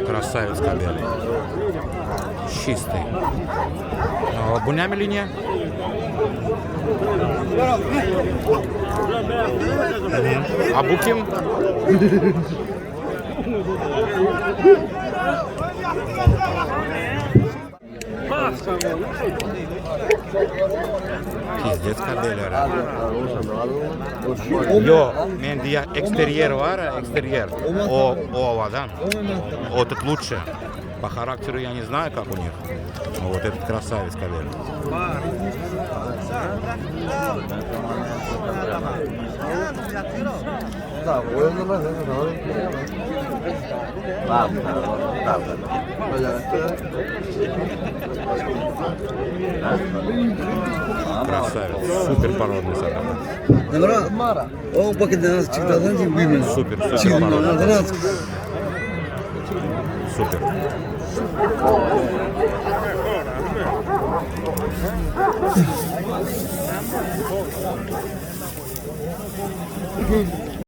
Красавец кобелый. Чистый. Бунями линия? А Буким? Pizdec kobelari. Yo, men diye eksteryer var, eksteryer. O ovadan. Вот это лучше. По характеру я не знаю, как у них. Но вот этот красавец кобель. Красавец. Супер породный собака. O paketden çıktı adam gibi büyümedi. Супер породный. Супер.